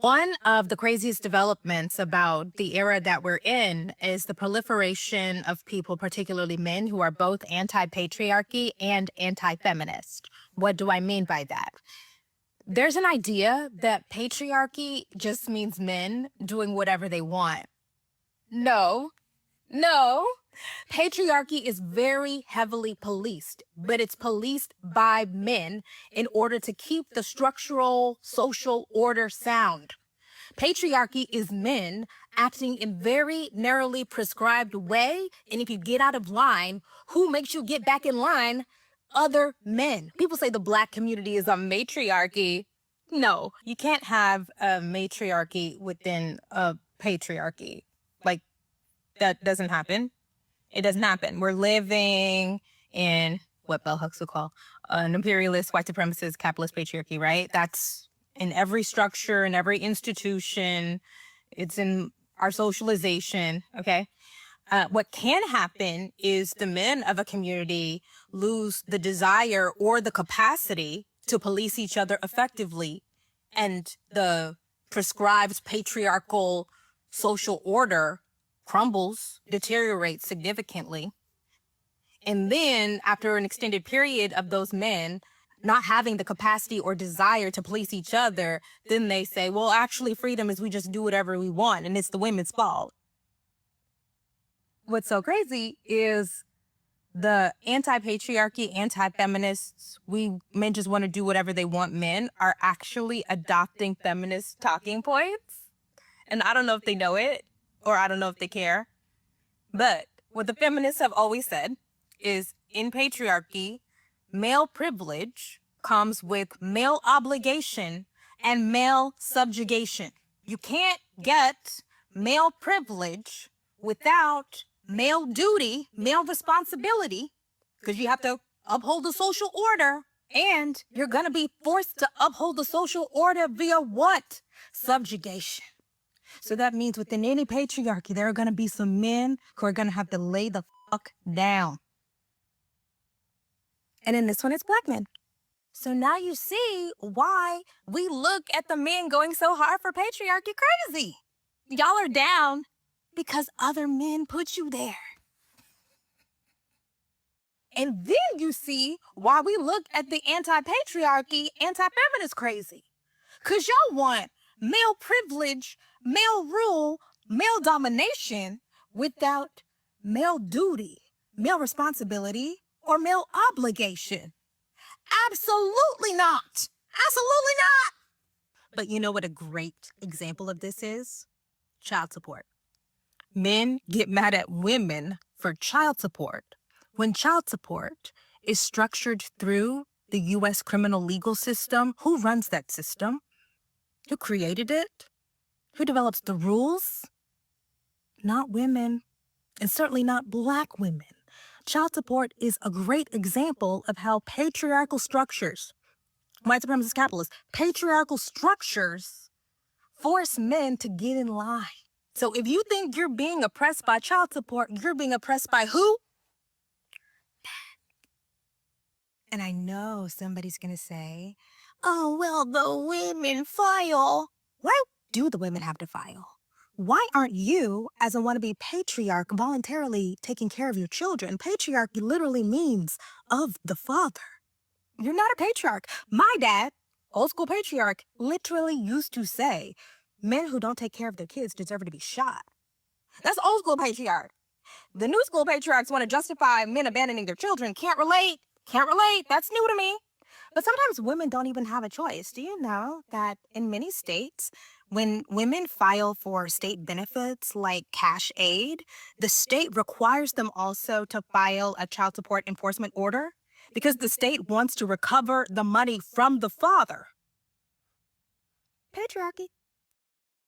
One of the craziest developments about the era that we're in is the proliferation of people, particularly men, who are both anti-patriarchy and anti-feminist. What do I mean by that? There's an idea that patriarchy just means men doing whatever they want. No, no. Patriarchy is very heavily policed, but it's policed by men in order to keep the structural social order sound. Patriarchy is men acting in very narrowly prescribed way, and if you get out of line, who makes you get back in line? Other men. People say the Black community is a matriarchy. No, you can't have a matriarchy within a patriarchy. Like, that doesn't happen. It doesn't happen. We're living in what bell hooks would call an imperialist, white supremacist, capitalist patriarchy, right? That's in every structure, in every institution. It's in our socialization, okay? What can happen is the men of a community lose the desire or the capacity to police each other effectively, and the prescribed patriarchal social order crumbles, deteriorates significantly. And then after an extended period of those men not having the capacity or desire to police each other, then they say, well, actually freedom is we just do whatever we want and it's the women's fault. What's so crazy is the anti-patriarchy, anti-feminists, we men just want to do whatever they want men, are actually adopting feminist talking points. And I don't know if they know it, or I don't know if they care. But what the feminists have always said is in patriarchy, male privilege comes with male obligation and male subjugation. You can't get male privilege without male duty, male responsibility, because you have to uphold the social order, and you're going to be forced to uphold the social order via what? Subjugation. So that means within any patriarchy, there are going to be some men who are going to have to lay the fuck down. And in this one, it's Black men. So now you see why we look at the men going so hard for patriarchy crazy. Y'all are down because other men put you there. And then you see why we look at the anti-patriarchy, anti-feminist crazy. Because y'all want male privilege, male rule, male domination without male duty, male responsibility, or male obligation. Absolutely not. Absolutely not. But you know what a great example of this is? Child support. Men get mad at women for child support when child support is structured through the U.S. criminal legal system. Who runs that system? Who created it? Who develops the rules? Not women, and certainly not Black women. Child support is a great example of how patriarchal structures, white supremacist capitalists, patriarchal structures force men to get in line. So if you think you're being oppressed by child support, you're being oppressed by who? And I know somebody's going to say, oh, well, the women file. Why do the women have to file? Why aren't you, as a wannabe patriarch, voluntarily taking care of your children? Patriarchy literally means of the father. You're not a patriarch. My dad, old school patriarch, literally used to say, men who don't take care of their kids deserve to be shot. That's old school patriarch. The new school patriarchs want to justify men abandoning their children. Can't relate. Can't relate. That's new to me. But sometimes women don't even have a choice. Do you know that in many states, when women file for state benefits like cash aid, the state requires them also to file a child support enforcement order because the state wants to recover the money from the father? Patriarchy.